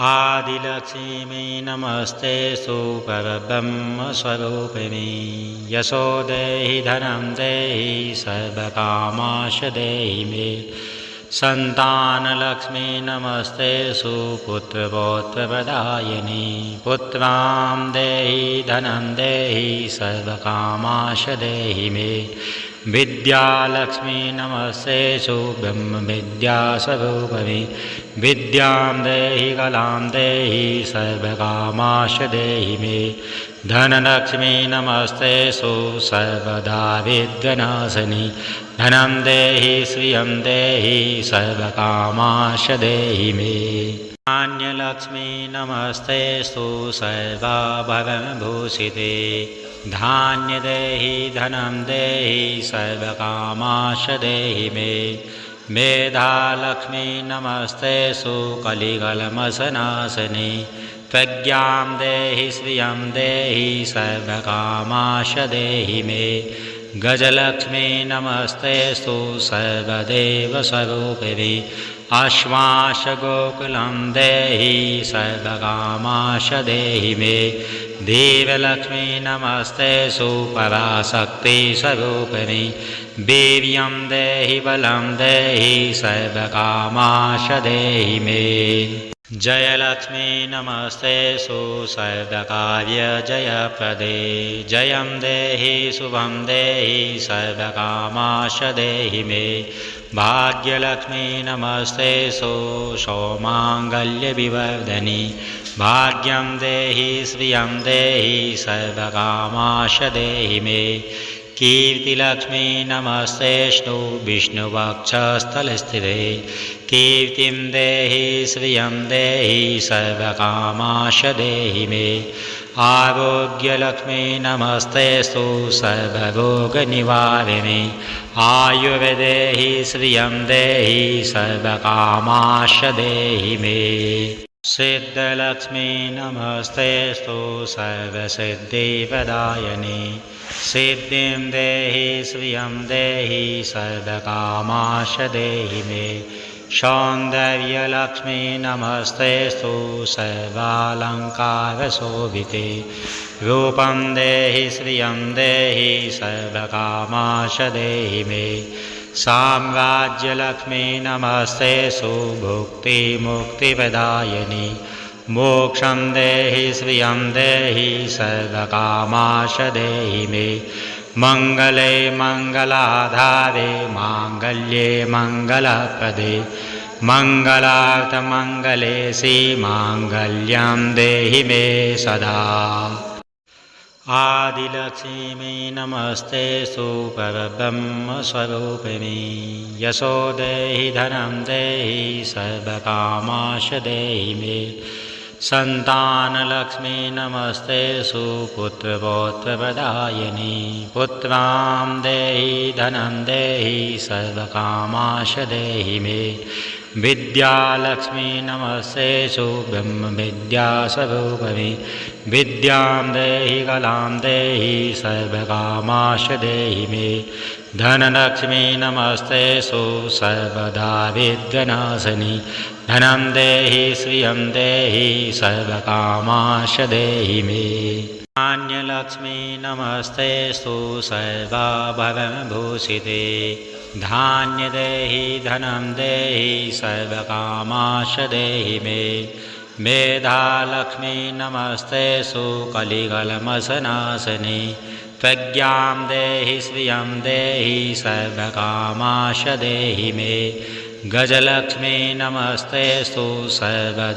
आदिलक्ष्मी नमस्ते सुपरब्रह्मस्वरूपिणी यशो देहि धनं देहि सर्वकामाश देहि मे संतानलक्ष्मी नमस्ते सुपुत्रपौत्रप्रदायिनी पुत्रां देहि धनं देहि सर्वकामाश देहि मे विद्यालक्ष्मी नमस्ते ब्रह्मविद्यास्वरूपिणी विद्यां देहि कलां देहि सर्वकामाश देहि मे धनलक्ष्मी नमस्ते सर्वदा विघ्ननाशिनी धनं देहि श्रियं देहि सर्वकामाश देहि मे धान्यलक्ष्मी नमस्ते सर्वभवनभूषिते धान्य देहि धनं देहि सर्वकामाश देहि मे मेधालक्ष्मी नमस्ते कलिकल्मषनाशिनी प्रज्ञां देहि श्रियं देहि सर्वकामाश देहि मे गजलक्ष्मी नमस्ते सर्वदेवस्वरूपिणी आश्वासगोकुलं देहि सर्वकामाश देहि मे देवलक्ष्मी नमस्ते पराशक्तिस्वरूपिणी वीर्यं देहि बलं देहि सर्वकामाश देहि मे जयलक्ष्मी नमस्ते सर्वकार्यजयप्रदे जयं देहि शुभं देहि सर्वकामाश देहि मे भाग्यलक्ष्मी नमस्ते सौमाङ्गल्यविवर्धिनी भाग्यं देहि श्रियं देहि सर्वकामाश देहि मे कीर्तिलक्ष्मी नमस्ते विष्णुवक्षस्थलस्थिते कीर्तिं देहि श्रियं देहि सर्वकामाश देहि मे आरोग्यलक्ष्मी नमस्ते सर्वरोगनिवारिणी आयुर्देहि श्रियं देहि सर्वकामाश देहि मे सिद्धलक्ष्मी नमस्ते सर्वसिद्धिप्रदायिनी सिद्धिं देहि श्रियं देहि सर्वकामाश देहि मे सौन्दर्यलक्ष्मी नमस्ते सर्वालङ्कारशोभिते रूपं देहि श्रियं देहि सर्वकामाश देहि मे साम्राज्यलक्ष्मी नमस्ते भुक्तिमुक्तिप्रदायिनी मोक्षं देहि श्रियं देहि सर्वकामाश देहि मे मङ्गले मङ्गलाधारे माङ्गल्ये मङ्गलप्रदे मङ्गलार्थमङ्गले श्रीमाङ्गल्यं देहि मे सदा आदिलक्ष्मी नमस्ते परब्रह्मस्वरूपिणी यशो देहि धनं देहि सर्वकामाश देहि मे संतानलक्ष्मी नमस्ते पुत्रपौत्रप्रदायिनी पुत्रां देहि धनं देहि सर्वकामाश देहि मे विद्यालक्ष्मी नमस्ते ब्रह्मविद्यास्वरूपिणी विद्यां देहि कलां देहि सर्वकामाश देहि मे धनलक्ष्मी नमस्ते सर्वदा विघ्ननाशिनी धनं देहि श्रियं देहि सर्वकामाश देहि मे धान्यलक्ष्मी नमस्ते सर्वभवनभूषिते धान्य देहि धनं देहि सर्वकामाश देहि मे मेधालक्ष्मी नमस्ते कलिकल्मषनाशिनी प्रज्ञां देहि श्रियं देहि सर्वकामाश देहि मे गजलक्ष्मी नमस्ते सर्वदेवस्वरूपिणी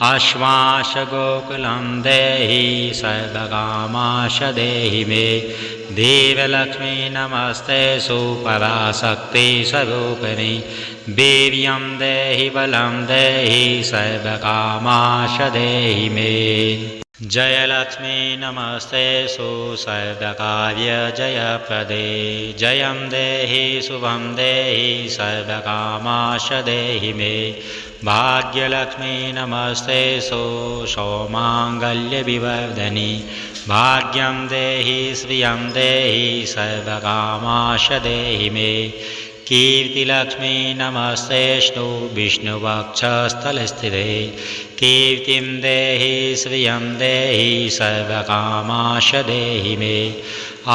आश्वासगोकुलं देहि सर्वकामाश देहि मे देवलक्ष्मी नमस्ते पराशक्तिस्वरूपिणी वीर्यं देहि बलं देहि सर्वकामाश देहि मे जयलक्ष्मी नमस्ते सर्वकार्यजयप्रदे जयं देहि शुभं देहि सर्वकामाश देहि मे भाग्यलक्ष्मी नमस्ते सौमाङ्गल्यविवर्धिनी भाग्यं देहि श्रियं देहि सर्वकामाश देहि मे कीर्तिलक्ष्मी नमस्तेऽस्तु विष्णुवक्षस्थलस्थिते कीर्तिं देहि श्रियं देहि सर्वकामाश देहि मे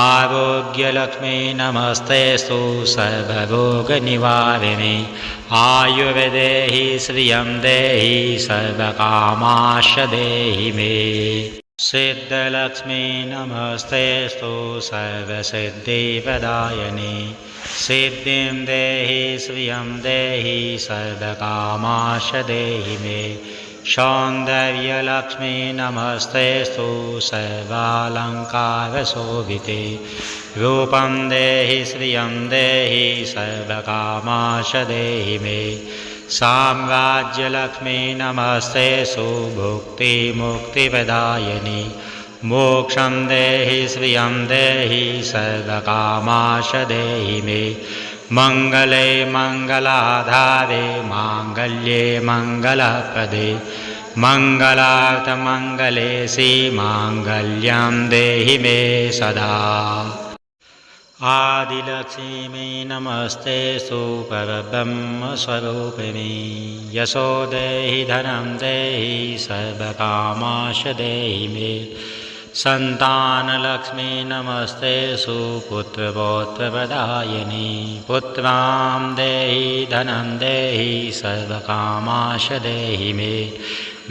आरोग्यलक्ष्मी नमस्तेऽस्तु सर्वरोगनिवारिणे आयुर्देहि श्रियं देहि सर्वकामाश देहि मे सिद्धलक्ष्मी नमस्तेऽस्तु सर्वसिद्धिप्रदायिने सिद्धिं देहि श्रियं देहि सर्वकामाश देहि मे सौन्दर्यलक्ष्मी नमस्तेऽस्तु सर्वालङ्कारशोभिते रूपं देहि श्रियं देहि सर्वकामाश देहि मे साम्राज्यलक्ष्मी नमस्तेऽस्तु भुक्तिमुक्तिप्रदायिनि मोक्षं देहि श्रियं देहि सर्वकामाश देहि मे मङ्गले मङ्गलाधारे माङ्गल्ये मङ्गलप्रदे मङ्गलार्थमङ्गले श्रीमाङ्गल्यं देहि मे सदा आदिलक्ष्मी नमस्तेऽस्तु परब्रह्मस्वरूपिणी यशो देहि धनं देहि सर्वकामाश देहि मे सन्तानलक्ष्मी नमस्तेऽस्तु पुत्रपौत्रप्रदायिनि पुत्रां देहि धनं देहि सर्वकामाश देहि मे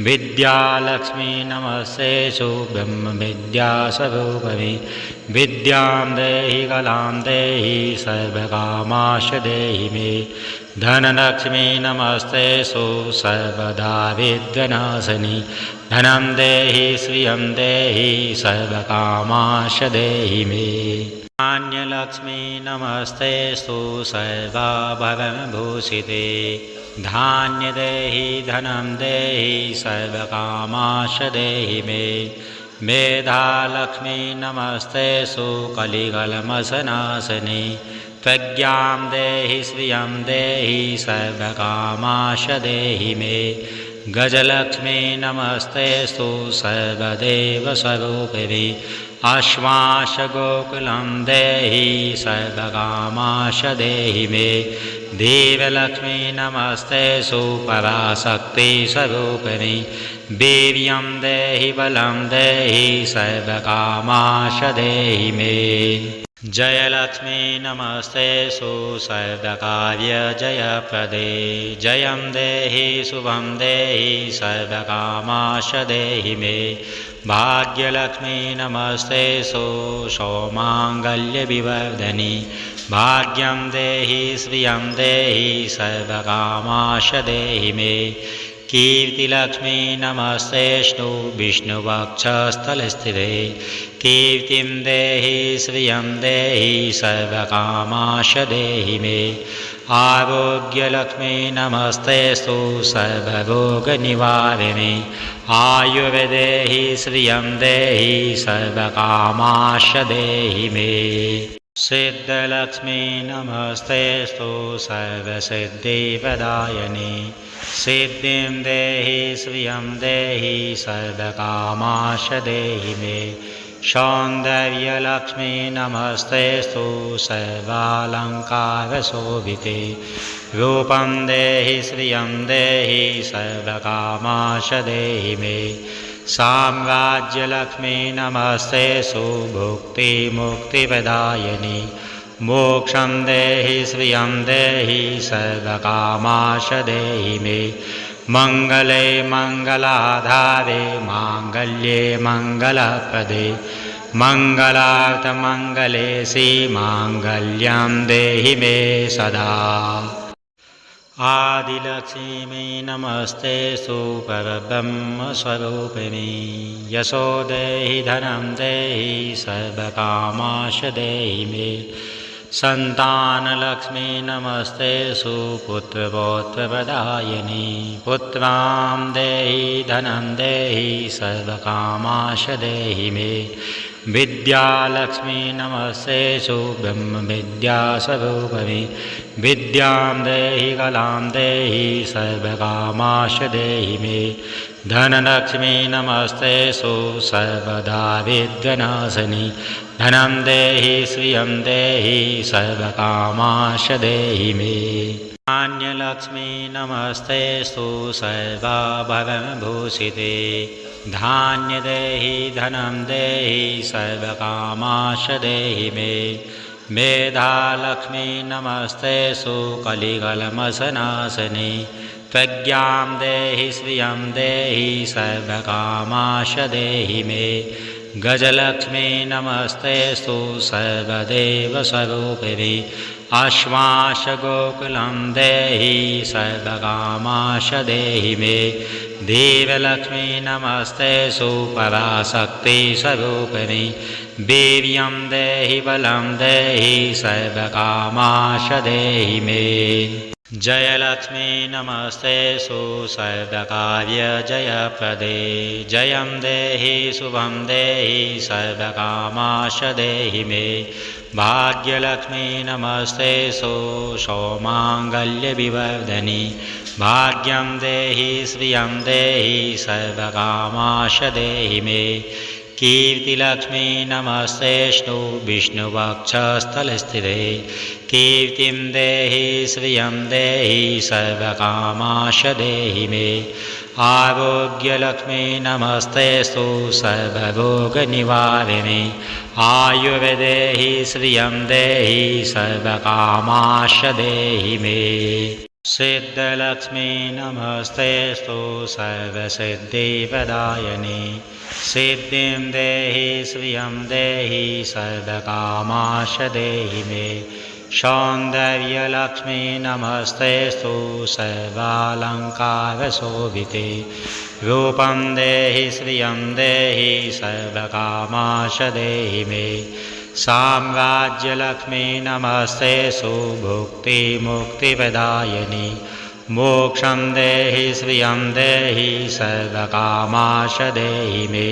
विद्यालक्ष्मी नमस्तेऽस्तु ब्रह्मविद्यास्वरूपिणी विद्यां देहि कलां देहि सर्वकामाश देहि मे धनलक्ष्मी नमस्तेऽस्तु सर्वदारिद्र्यनाशिनी धनं देहि श्रियं देहि सर्वकामाश देहि मे धान्यलक्ष्मी नमस्तेऽस्तु सर्वाभरणभूषिते धान्य देहि धनं देहि सर्वकामाश देहि मे मेधालक्ष्मी नमस्तेऽस्तु कलिकल्मषनाशिनी प्रज्ञां देहि श्रियं देहि सर्वकामाश देहि मे गजलक्ष्मी नमस्तेऽस्तु सर्वदेवस्वरूपिणी आश्वासगोकुलं देहि सर्वकामाश देहि मे देवलक्ष्मी नमस्तेऽस्तु पराशक्तिस्वरूपिणी वीर्यं देहि बलं देहि सर्वकामाश देहि मे जयलक्ष्मी नमस्तेऽस्तु सर्वकार्यजयप्रदे जयं देहि शुभं देहि सर्वकामाश देहि मे भाग्यलक्ष्मी नमस्तेऽस्तु सौमाङ्गल्यविवर्धिनि भाग्यं देहि श्रियं देहि सर्वकामाश देहि मे कीर्तिलक्ष्मी नमस्तेऽस्तु विष्णुवक्षस्थलस्थिते कीर्तिं देहि श्रियं देहि सर्वकामाश देहि मे आरोग्यलक्ष्मी नमस्तेऽस्तु सर्वरोगनिवारिणे आयुर्देहि श्रियं देहि सर्वकामाश देहि मे सिद्धलक्ष्मी नमस्तेऽस्तु सर्वसिद्धिप्रदायिने सिद्धिं देहि श्रियं देहि सर्वकामाश देहि मे सौन्दर्यलक्ष्मी नमस्तेऽस्तु सर्वालङ्कारशोभिते रूपं देहि श्रियं देहि सर्वकामाश देहि मे साम्राज्यलक्ष्मी नमस्तेऽस्तु भुक्तिमुक्तिप्रदायिनि मोक्षं देहि श्रियं देहि सर्वकामाश देहि मे मङ्गले मङ्गलाधारे माङ्गल्ये मङ्गलप्रदे मङ्गलार्थमङ्गले श्रीमाङ्गल्यं देहि मे सदा आदिलक्ष्मी नमस्तेऽस्तु परब्रह्मस्वरूपिणी यशो देहि धनं देहि सर्वकामाश देहि मे सन्तानलक्ष्मी नमस्तेऽस्तु पुत्रपौत्रप्रदायिनि पुत्रां देहि धनं देहि सर्वकामाश देहि मे विद्यालक्ष्मी नमस्तेषु ब्रह्मविद्यास्वरूपिणी विद्यां देहि कलां देहि सर्वकामाश देहि मे धनलक्ष्मी नमस्तेषु सर्वदा विघ्ननाशिनी धनं देहि श्रियं देहि सर्वकामाश देहि मे धान्यलक्ष्मी नमस्तेषु सर्वाभरणभूषिते धान्य देहि धनं देहि सर्वकामाश देहि मे मेधालक्ष्मी नमस्तेषु कलिकल्मषनाशिनी प्रज्ञां देहि श्रियं देहि सर्वकामाश देहि मे गजलक्ष्मी नमस्तेषु सर्वदेवस्वरूपिणी आश्वासगोकुलं देहि सर्वकामाश देहि मे देवलक्ष्मी नमस्तेषु पराशक्तिस्वरूपिणी वीर्यं देहि बलं देहि सर्वकामाश देहि मे जयलक्ष्मी नमस्तेषु सर्वकार्यजयप्रदे जयं देहि शुभं देहि सर्वकामाश देहि मे भाग्यलक्ष्मी नमस्तेषु सौमाङ्गल्यविवर्धिनी भाग्यं देहि श्रियं देहि सर्वकामाश देहि मे कीर्तिलक्ष्मी नमस्तेषु विष्णुवक्षस्थलस्थिते कीर्तिं देहि श्रियं देहि सर्वकामाश देहि मे आरोग्यलक्ष्मी नमस्तेषु सर्वरोगनिवारिणी आयुर्देहि श्रियं देहि सर्वकामाश देहि मे सिद्धलक्ष्मी नमस्तेषु सर्वसिद्धिप्रदायिनी सिद्धिं देहि श्रियं देहि सर्वकामाश देहि मे सौन्दर्यलक्ष्मी नमस्तेषु सर्वालङ्कारशोभिते रूपं देहि श्रियं देहि सर्वकामाश देहि मे साम्राज्यलक्ष्मी नमस्तेषु भुक्तिमुक्तिप्रदायिनी मोक्षं देहि श्रियं देहि सर्वकामाश देहि मे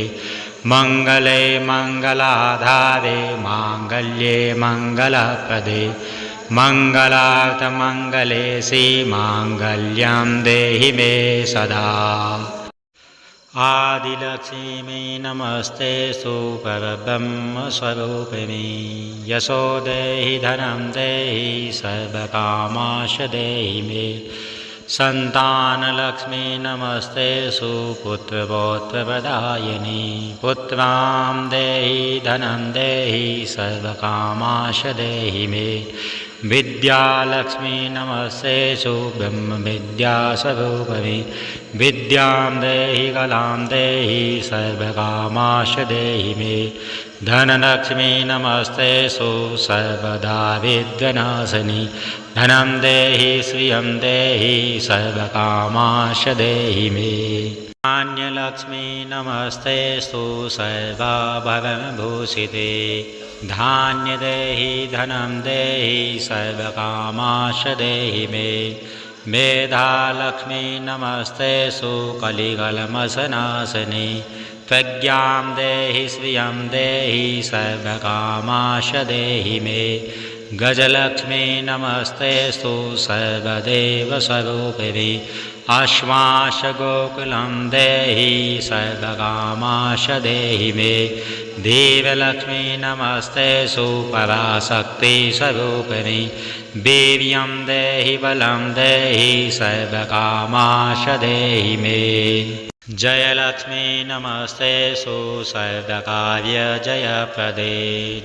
मङ्गले मङ्गलाधारे माङ्गल्ये मङ्गलप्रदे मङ्गलार्थमङ्गले श्रीमाङ्गल्यं देहि मे सदा आदिलक्ष्मी नमस्तेषु परब्रह्मस्वरूपिणी यशो देहि धनं देहि सर्वकामाश देहि मे सन्तानलक्ष्मी नमस्तेषु पुत्रपौत्रप्रदायिनी पुत्रां देहि धनं देहि सर्वकामाश देहि मे विद्यालक्ष्मी नमस्तेषु ब्रह्मविद्यास्वरूपिणी विद्यां देहि कलां देहि सर्वकामाश देहि मे धनलक्ष्मी नमस्तेषु सर्वदा विघ्ननाशिनी धनं देहि श्रियं देहि सर्वकामाश देहि मे धान्यलक्ष्मी नमस्तेषु सर्वाभरणभूषिते धान्य देहि धनं देहि सर्वकामाश देहि मे मेधालक्ष्मी नमस्तेषु कलिकल्मषनाशिनी प्रज्ञां देहि श्रियं देहि सर्वकामाश देहि मे गजलक्ष्मी नमस्तेषु सर्वदेवस्वरूपिणी आश्वासगोकुलं देहि सर्वकामाश देहि मे देवलक्ष्मी नमस्तेषु पराशक्तिस्वरूपिणी वीर्यं देहि बलं देहि सर्वकामाश देहि मे जयलक्ष्मी नमस्तेषु सर्वकार्यजयप्रदे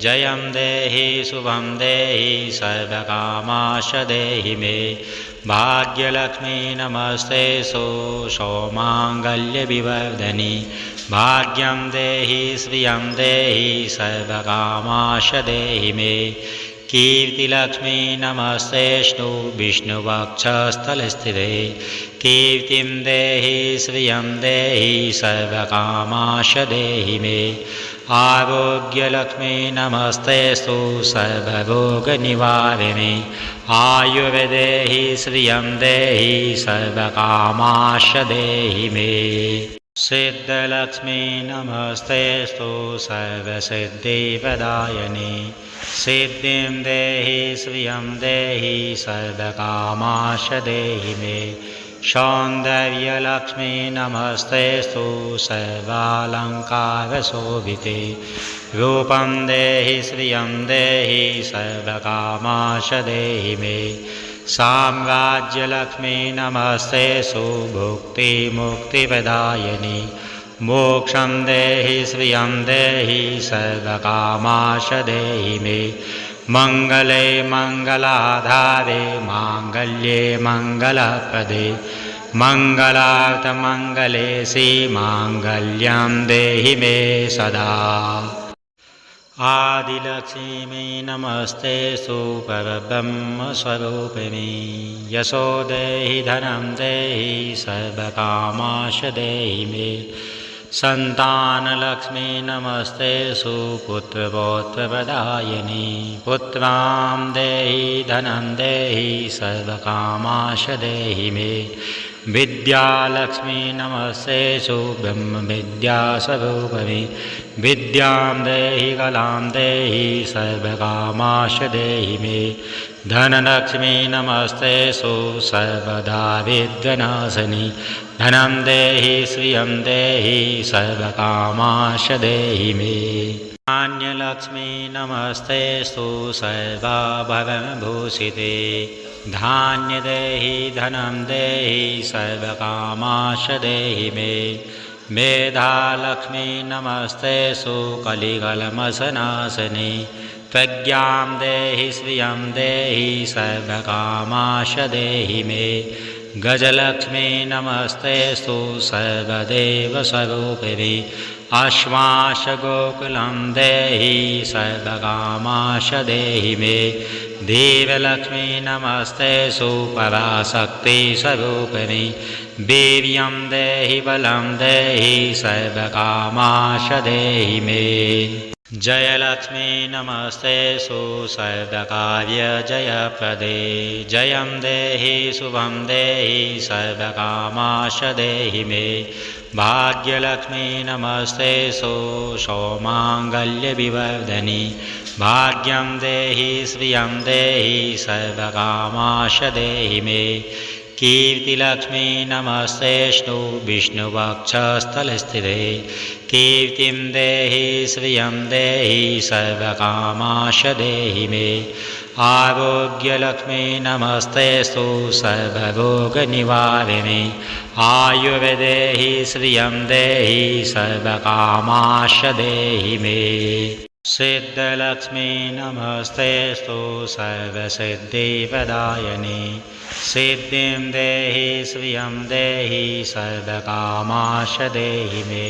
जयं देहि शुभं देहि सर्वकामाश देहि मे भाग्यलक्ष्मी नमस्तेषु सौमाङ्गल्यविवर्धिनी भाग्यं देहि श्रियं देहि सर्वकामाश देहि मे कीर्तिलक्ष्मी नमस्तेषु विष्णुवक्षस्थलस्थिते कीर्तिं देहि श्रियं देहि सर्वकामाश देहि मे आरोग्यलक्ष्मी नमस्तेषु सर्वरोगनिवारिणी आयुर्देहि श्रियं देहि सर्वकामाश देहि मे सिद्धलक्ष्मी नमस्तेस्तु सर्वसिद्धिप्रदायिनि सिद्धिं देहि श्रियं देहि सर्वकामाश देहि मे सौन्दर्यलक्ष्मी नमस्तेस्तु सर्वालङ्कारशोभिते रूपं देहि श्रियं देहि सर्वकामाश देहि मे साम्राज्यलक्ष्मी नमस्तेस्तु भुक्तिमुक्तिप्रदायिनि मोक्षं देहि श्रियं देहि सर्वकामाश देहि मे मङ्गले मङ्गलाधारे माङ्गल्ये मङ्गलप्रदे मङ्गलार्थमङ्गले श्रीमाङ्गल्यं देहि मे सदा आदिलक्ष्मी नमस्तेस्तु परब्रह्मस्वरूपिणि यशो देहि धनं देहि सर्वकामाश देहि मे सन्तानलक्ष्मी नमस्तेस्तु पुत्रपौत्रप्रदायिनि पुत्रां देहि धनं देहि सर्वकामाश देहि मे विद्यालक्ष्मी नमस्तेस्तु ब्रह्मविद्यास्वरूपिणि विद्यां देहि कलां देहि सर्वकामाश देहि मे धनलक्ष्मी नमस्तेस्तु सर्वदारिद्र्यनाशिनि धनं देहि श्रियं देहि सर्वकामाश देहि मे धान्यलक्ष्मी नमस्तेस्तु सर्वाभरणभूषिते धान्य देहि धनं देहि सर्वकामाश देहि मे मेधालक्ष्मी नमस्तेस्तु कलिकल्मषनाशिनि प्रज्ञां देहि श्रियं देहि सर्वकामाश देहि मे गजलक्ष्मी नमस्तेस्तु सर्वदेवस्वरूपिणि आश्वासगोकुलं देहि सर्वकामाश देहि मे देवलक्ष्मी नमस्तेस्तु पराशक्तिस्वरूपिणि वीर्यं देहि बलं देहि सर्वकामाश देहि मे जयलक्ष्मी नमस्तेस्तु सर्वकार्यजयप्रदे जयं देहि शुभं देहि सर्वकामाश देहि मे भाग्यलक्ष्मी नमस्तेस्तु सौमाङ्गल्यविवर्धिनि भाग्यं देहि श्रियं देहि सर्वकामाश देहि मे कीर्तिलक्ष्मी नमस्तेस्तु विष्णुवक्षस्थलस्थिते कीर्तिं देहि श्रियं देहि सर्वकामाश देहि मे आरोग्यलक्ष्मी नमस्तेस्तु सर्वरोगनिवारिणि आयुर्देहि श्रियं देहि सर्वकामाश देहि मे सिद्धलक्ष्मी नमस्तेस्तु सर्वसिद्धिप्रदायिनि सिद्धिं देहि श्रियं देहि सर्वकामाश देहि मे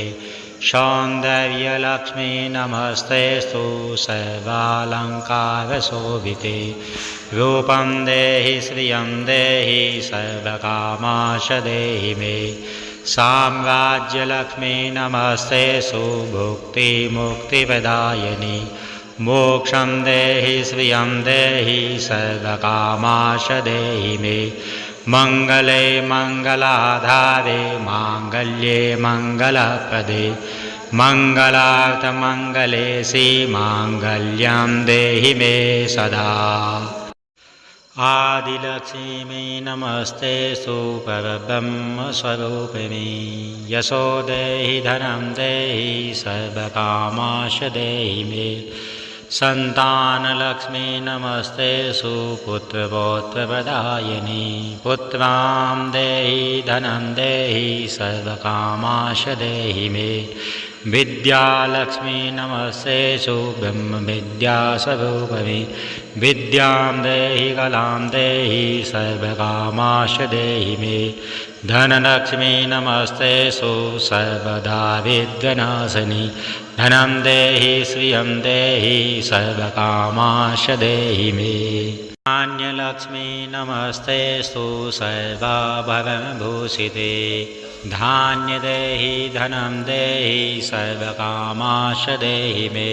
सौन्दर्यलक्ष्मी नमस्तेस्तु सर्वालङ्कारशोभिते रूपं देहि श्रियं देहि सर्वकामाश देहि मे साम्राज्यलक्ष्मी नमस्तेस्तु भुक्तिमुक्तिप्रदायिनि मोक्षं देहि श्रियं देहि सर्वकामाश देहि मे मङ्गले मङ्गलाधारे माङ्गल्ये मङ्गलप्रदे मङ्गलार्थमङ्गले श्रीमाङ्गल्यं देहि मे सदा आदिलक्ष्मी नमस्तेस्तु परब्रह्मस्वरूपिणि यशो देहि धनं देहि सर्वकामाश देहि मे सन्तानलक्ष्मी नमस्तेस्तु पुत्रपौत्रप्रदायिनि पुत्रां देहि धनं देहि सर्वकामाश देहि मे विद्यालक्ष्मी नमस्तेस्तु ब्रह्मविद्यास्वरूपिणि विद्यां देहि कलां देहि सर्वकामाश देहि मे धनलक्ष्मी नमस्तेस्तु सर्वदारिद्र्यनाशिनि धनं देहि श्रियं देहि सर्वकामाश देहि मे धान्यलक्ष्मी नमस्तेस्तु सर्वाभरणभूषिते धान्य देहि धनं देहि सर्वकामाश देहि मे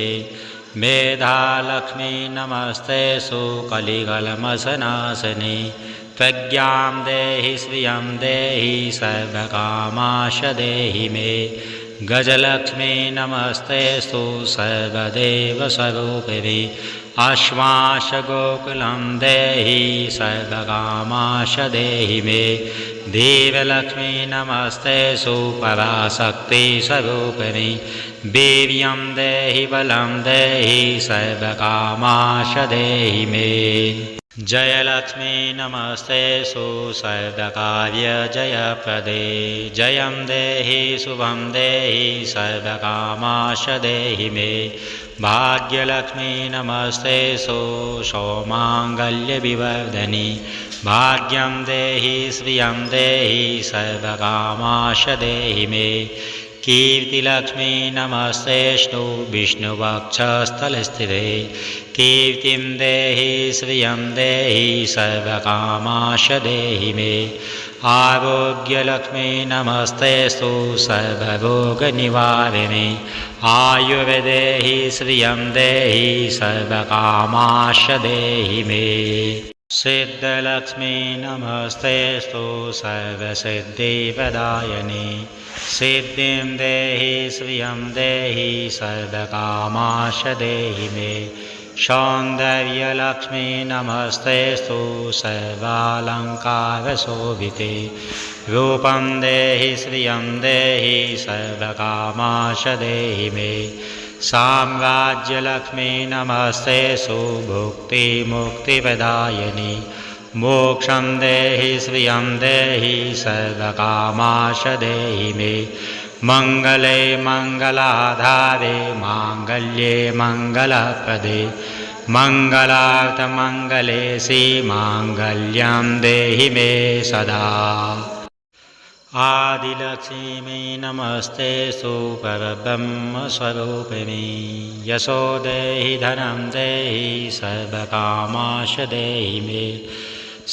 मेधालक्ष्मी नमस्तेस्तु कलिकल्मषनाशिनि त्वज्ञां देहि श्रियं देहि सर्वकामाश देहि मे गजलक्ष्मी नमस्तेस्तु सर्वदेवस्वरूपिणि आश्वासगोकुलं देहि सर्वकामाश देहि मे देवलक्ष्मी नमस्तेस्तु पराशक्तिस्वरूपिणि वीर्यं देहि बलं देहि सर्वकामाश देहि मे जयलक्ष्मी नमस्तेस्तु सर्वकार्यजयप्रदे जयं देहि शुभं देहि सर्वकामाश देहि मे भाग्यलक्ष्मी नमस्तेस्तु सौमाङ्गल्यविवर्धिनि भाग्यं देहि श्रियं देहि सर्वकामाश देहि मे कीर्तिलक्ष्मी नमस्तेस्तु विष्णुवक्षस्थलस्थिते कीर्तिं देहि श्रियं देहि सर्वकामाश देहि मे आरोग्यलक्ष्मी नमस्तेस्तु सर्वरोगनिवारिणि आयुर्देहि श्रियं देहि सर्वकामाश देहि मे सिद्धलक्ष्मी नमस्तेस्तु सर्वसिद्धिप्रदायिनि सिद्धिं देहि श्रियं देहि सर्वकामाश देहि मे सौन्दर्यलक्ष्मी नमस्तेस्तु सर्वालङ्कारशोभिते रूपं देहि श्रियं देहि सर्वकामाश देहि मे साम्राज्यलक्ष्मी नमस्तेस्तु भुक्तिमुक्तिप्रदायिनि मोक्षं देहि श्रियं देहि सर्वकामाश देहि मे मङ्गले मङ्गलाधारे माङ्गल्ये मङ्गलप्रदे मङ्गलार्थमङ्गले श्रीमाङ्गल्यं देहि मे सदा आदिलक्ष्मी नमस्तेस्तु परब्रह्मस्वरूपिणि यशो देहि धनं देहि सर्वकामाश देहि मे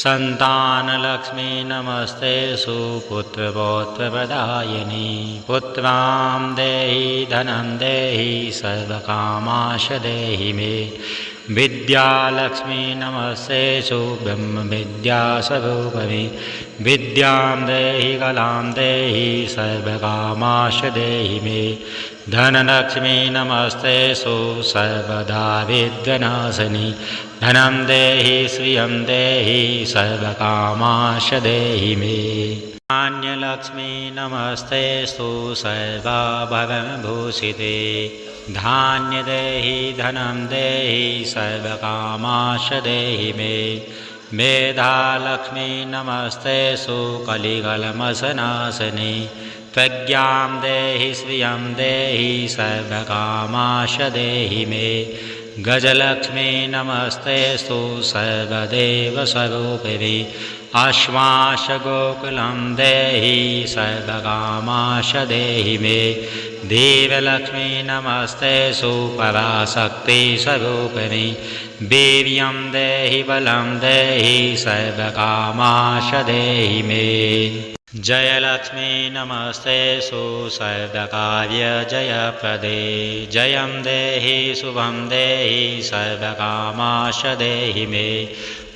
सन्तानलक्ष्मी नमस्तेस्तु पुत्रपौत्रप्रदायिनि पुत्रां देहि धनं देहि सर्वकामाश देहि मे विद्यालक्ष्मी नमस्तेस्तु ब्रह्मविद्यास्वरूपिणि विद्यां देहि कलां देहि सर्वकामाश देहि मे धनलक्ष्मी नमस्तेस्तु सर्वदारिद्र्यनाशिनि धनं देहि श्रियं देहि सर्वकामाश देहि मे धान्यलक्ष्मी नमस्तेस्तु सर्वाभरणभूषिते धान्य देहि धनं देहि सर्वकामाश देहि मे मेधालक्ष्मी नमस्तेस्तु कलिकल्मषनाशिनि प्रज्ञां देहि श्रियं देहि सर्वकामाश देहि मे गजलक्ष्मी नमस्तेस्तु सर्वदेवस्वरूपिणि आश्वासगोकुलं देहि सर्वकामाश देहि मे देवलक्ष्मी नमस्तेस्तु पराशक्तिस्वरूपिणि वीर्यं देहि बलं देहि सर्वकामाश देहि मे जयलक्ष्मी नमस्तेस्तु सर्वकार्यजयप्रदे जयं देहि शुभं देहि सर्वकामाश देहि मे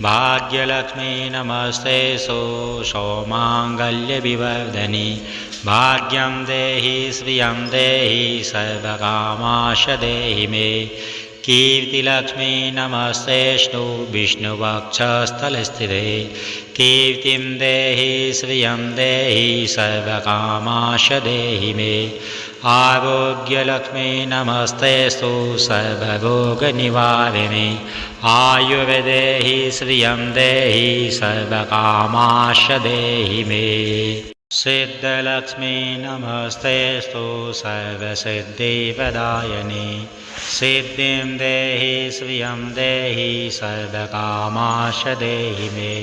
भाग्यलक्ष्मी नमस्तेस्तु सौमाङ्गल्यविवर्धिनि भाग्यं देहि श्रियं देहि सर्वकामाश देहि मे कीर्तिलक्ष्मी नमस्तेस्तु विष्णुवक्षस्थलस्थिते कीर्तिं देहि श्रियं देहि सर्वकामाश देहि मे आरोग्यलक्ष्मी नमस्तेस्तु सर्वरोगनिवारिणि आयुर्देहि श्रियं देहि सर्वकामाश देहि मे सिद्धलक्ष्मी नमस्तेस्तु सर्वसिद्धिप्रदायिनि सिद्धिं देहि श्रियं देहि सर्वकामाश देहि मे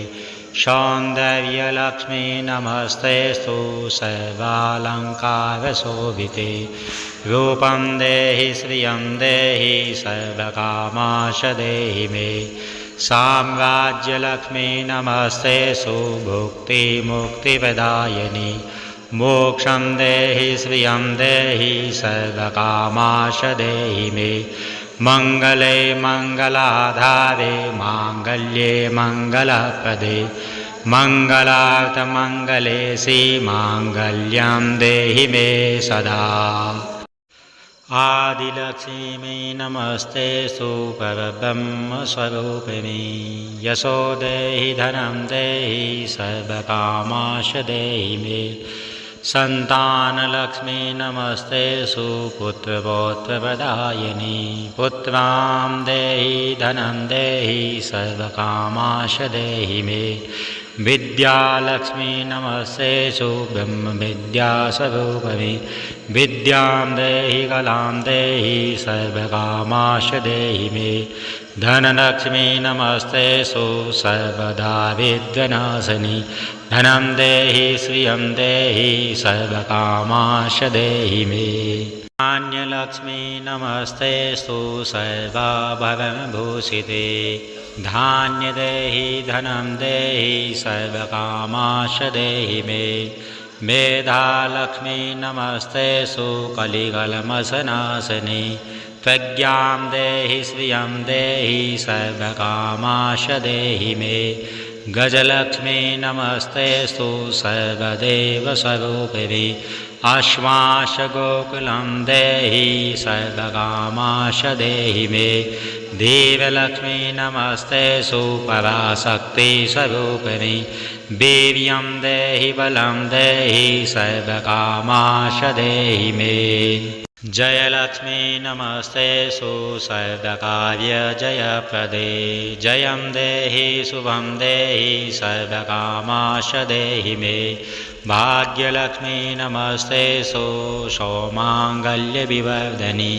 सौन्दर्यलक्ष्मी नमस्तेस्तु सर्वालङ्कारशोभिते रूपं देहि श्रियं देहि सर्वकामाश देहि मे साम्राज्यलक्ष्मी नमस्तेस्तु भुक्तिमुक्तिप्रदायिनि मोक्षं देहि श्रियं देहि सर्वकामाश देहि मे मङ्गले मङ्गलाधारे माङ्गल्ये मङ्गलप्रदे मङ्गलार्थमङ्गले श्रीमाङ्गल्यं देहि मे सदा। आदिलक्ष्मी नमस्ते सुपरब्रह्मस्वरूपिणी यशो देहि धनं देहि सर्वकामाश देहि मे। सन्तानलक्ष्मी नमस्ते सुपुत्रपौत्रप्रदायिनी पुत्रां देहि धनं देहि सर्वकामाश देहि मे। विद्यालक्ष्मी नमस्ते ब्रह्मविद्यास्वरूपिणी विद्यां देहि कलां देहि सर्वकामाश देहि मे। धनलक्ष्मी नमस्ते सर्वदा विघ्ननाशिनी धनं देहि श्रियं देहि सर्वकामाश देहि मे। धान्यलक्ष्मी नमस्ते सर्वभवनभूषिते धान्य देहि धनं देहि सर्वकामाश देहि मे। मेधालक्ष्मी नमस्ते कलिकल्मषनाशिनी प्रज्ञां देहि श्रियं देहि सर्वकामाश देहि मे। गजलक्ष्मी नमस्ते सर्वदेवस्वरूपिणी आश्वासगोकुलं देहि सर्वकामाश देहि मे। देवलक्ष्मी नमस्ते पराशक्तिस्वरूपिणी वीर्यं देहि बलं देहि सर्वकामाश देहि मे। जयलक्ष्मी नमस्ते सर्वकार्यजयप्रदे जयं देहि शुभं देहि सर्वकामाश देहि मे। भाग्यलक्ष्मी नमस्ते सौमाङ्गल्यविवर्धिनी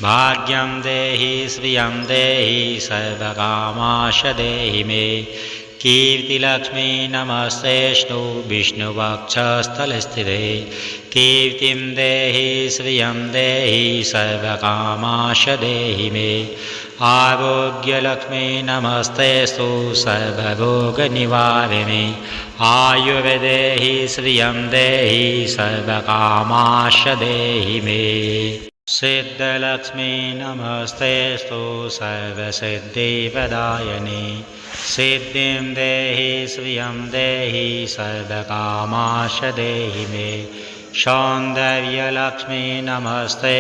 भाग्यं देहि श्रियं देहि सर्वकामाश देहि मे। कीर्तिलक्ष्मी नमस्ते विष्णुवक्षस्थलस्थिते कीर्तिं देहि श्रियं देहि सर्वकामाश देहि मे। आरोग्यलक्ष्मी नमस्ते सर्वरोगनिवारिणी आयुर्देहि श्रियं देहि सर्वकामाश देहि मे। सिद्धलक्ष्मी नमस्ते सर्वसिद्धिप्रदायिनी सिद्धिं देहि श्रियं देहि सर्वकामाश देहि मे। सौन्दर्यलक्ष्मी नमस्ते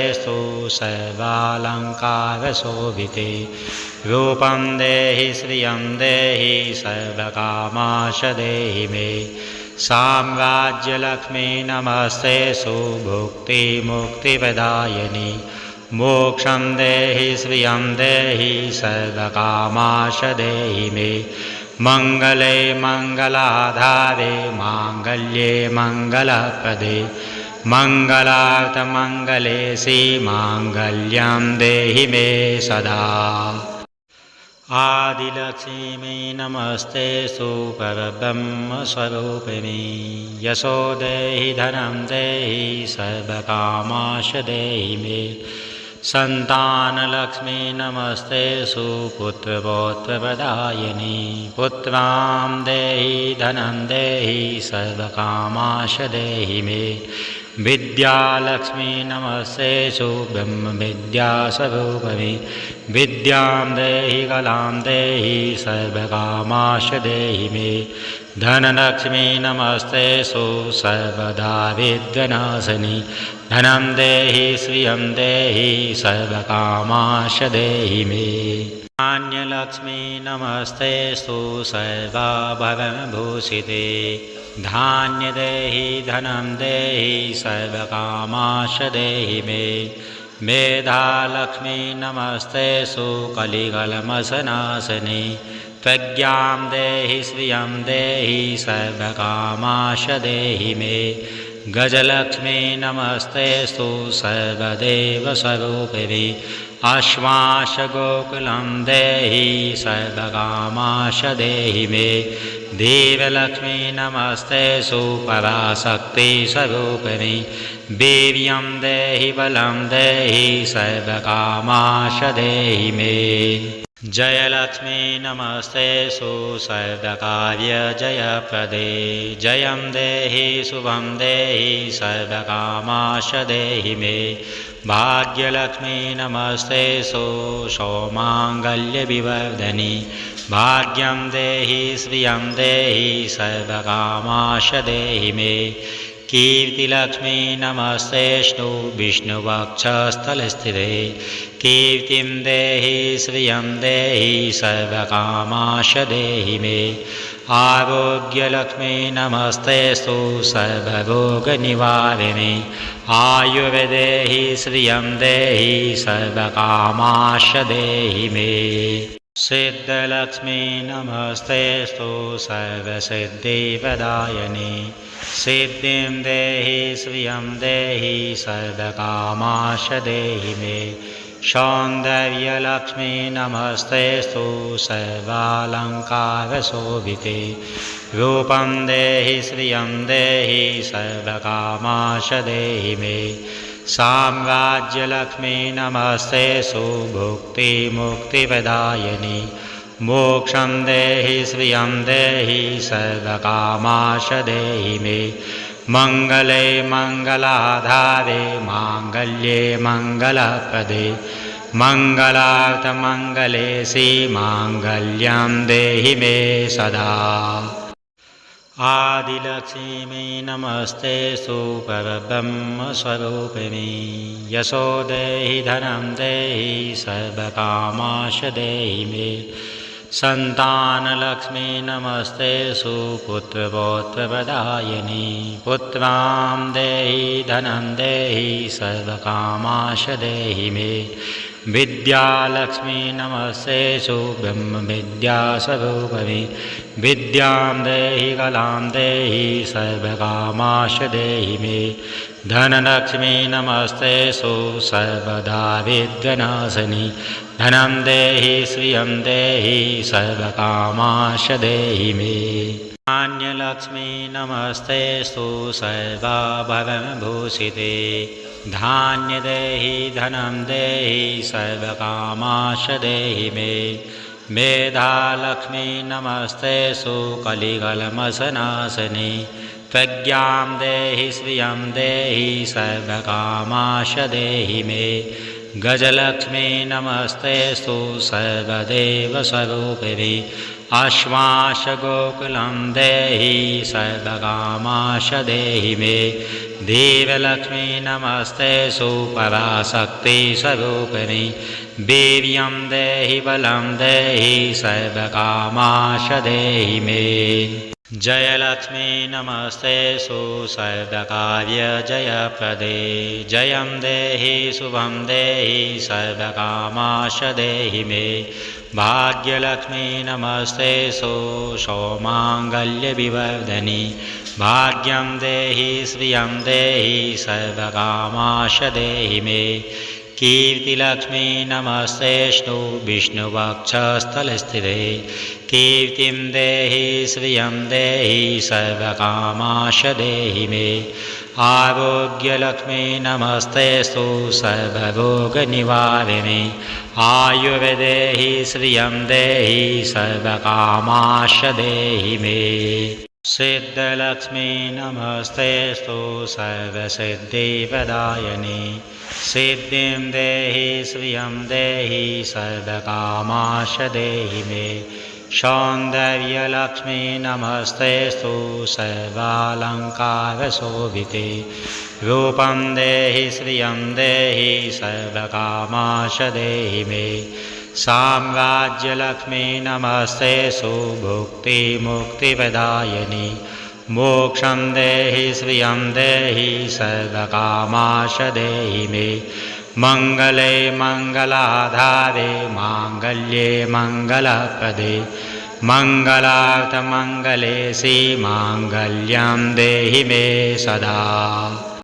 सर्वालङ्कारशोभिते रूपं देहि श्रियं देहि सर्वकामाश देहि मे। साम्राज्यलक्ष्मी नमस्ते भुक्तिमुक्तिप्रदायिनी मोक्षं देहि श्रियं देहि सर्वकामाश देहि मे। मङ्गले मङ्गलाधारे माङ्गल्ये मङ्गलप्रदे मङ्गलार्थमङ्गले श्रीमाङ्गल्यं देहि मे सदा। आदिलक्ष्मी नमस्ते परब्रह्मस्वरूपिणी यशो देहि धनं देहि सर्वकामाश देहि मे। सन्तानलक्ष्मी नमस्ते पुत्रपौत्रप्रदायिनी पुत्रां देहि धनं देहि सर्वकामाश देहि मे। विद्यालक्ष्मी नमस्ते ब्रह्मविद्यास्वरूपिणी विद्यां देहि कलां देहि सर्वकामाश देहि मे। धनलक्ष्मी नमस्ते सर्वदा विघ्ननाशिनी धनं देहि श्रियं देहि सर्वकामाश देहि मे। धान्यलक्ष्मी नमस्ते सर्वभवनभूषिते धान्य देहि धनं देहि सर्वकामाश देहि मे। मेधालक्ष्मी नमस्ते कलिकल्मषनाशिनी प्रज्ञां देहि श्रियं देहि सर्वकामाश देहि मे। गजलक्ष्मी नमस्ते सर्वदेवस्वरूपिणी आश्वासगोकुलं देहि सर्वकामाश देहि मे। देवलक्ष्मी नमस्ते पराशक्तिस्वरूपिणी वीर्यं देहि बलं देहि सर्वकामाश देहि मे। जयलक्ष्मी नमस्तेऽस्तु सर्वकार्यजयप्रदे जयं देहि शुभं देहि सर्वकामाश देहि मे भाग्यलक्ष्मी नमस्तेऽस्तु सौमाङ्गल्यविवर्धिनि भाग्यं देहि श्रियं देहि सर्वकामाश देहि मे कीर्तिलक्ष्मी नमस्तेऽस्तु विष्णुवक्षस्थलस्थिते कीर्तिं देहि श्रियं देहि सर्वकामाश देहि मे आरोग्यलक्ष्मी नमस्तेऽस्तु सर्वरोगनिवारिणे आयुर्देहि श्रियं देहि सर्वकामाश देहि मे सिद्धलक्ष्मी नमस्तेऽस्तु सर्वसिद्धिप्रदायिने सिद्धिं देहि श्रियं देहि सर्वकामाश देहि मे सौन्दर्यलक्ष्मी नमस्तेऽस्तु सर्वालङ्कारशोभिते रूपं देहि श्रियं देहि सर्वकामाश देहि मे साम्राज्यलक्ष्मी नमस्तेऽस्तु भुक्तिमुक्तिप्रदायिनि मोक्षं देहि श्रियं देहि सर्वकामाश देहि मे मङ्गले मङ्गलाधारे माङ्गल्ये मङ्गलप्रदे मङ्गलार्थमङ्गले श्रीमाङ्गल्यं देहि मे सदा आदिलक्ष्मी नमस्तेऽस्तु परब्रह्मस्वरूपिणि यशो देहि धनं देहि सर्वकामाश देहि मे सन्तानलक्ष्मी नमस्तेऽस्तु पुत्रपौत्रप्रदायिनि पुत्रां देहि धनं देहि सर्वकामाश देहि मे विद्यालक्ष्मी नमस्तेऽस्तु ब्रह्मविद्यास्वरूपिणि विद्यां देहि कलां देहि सर्वकामाश देहि मे धनलक्ष्मी नमस्तेऽस्तु सर्वदारिद्र्यनाशिनि धनं देहि श्रियं देहि सर्वकामाश देहि मे धान्यलक्ष्मी नमस्तेऽस्तु सर्वाभरणभूषिते धान्य देहि धनं देहि सर्वकामाश देहि मे मेधालक्ष्मी नमस्तेऽस्तु कलिकल्मषनाशिनि प्रज्ञां देहि श्रियं देहि सर्वकामाश देहि मे गजलक्ष्मी नमस्तेऽस्तु सर्वदेवस्वरूपिणि आश्वासगोकुलं देहि सर्वकामाश देहि मे देवलक्ष्मी नमस्तेऽस्तु पराशक्तिस्वरूपिणि वीर्यं देहि बलं देहि सर्वकामाश देहि मे जयलक्ष्मी नमस्तेऽस्तु सर्वकार्यजयप्रदे जयं देहि शुभं देहि सर्वकामाश देहि मे भाग्यलक्ष्मी नमस्तेऽस्तु सौमाङ्गल्यविवर्धिनि भाग्यं देहि श्रियं देहि सर्वकामाश देहि मे कीर्तिलक्ष्मी नमस्तेऽस्तु विष्णुवक्षस्थलस्थिते कीर्तिं देहि श्रियं देहि सर्वकामाश देहि मे आरोग्यलक्ष्मी नमस्तेऽस्तु सर्वरोगनिवारिणे आयुर्देहि श्रियं देहि सर्वकामाश देहि मे सिद्धलक्ष्मी नमस्तेऽस्तु सर्वसिद्धिप्रदायिने सिद्धिं देहि श्रियं देहि सर्वकामाश देहि मे सौन्दर्यलक्ष्मी नमस्तेऽस्तु सर्वालङ्कारशोभिते रूपं देहि श्रियं देहि सर्वकामाश देहि मे साम्राज्यलक्ष्मी नमस्तेऽस्तु भुक्तिमुक्तिप्रदायिनि मोक्षं देहि श्रियं देहि सर्वकामाश देहि मे मङ्गले मङ्गलाधारे माङ्गल्ये मङ्गलप्रदे मङ्गलार्थमङ्गले श्रीमाङ्गल्यं देहि मे सदा।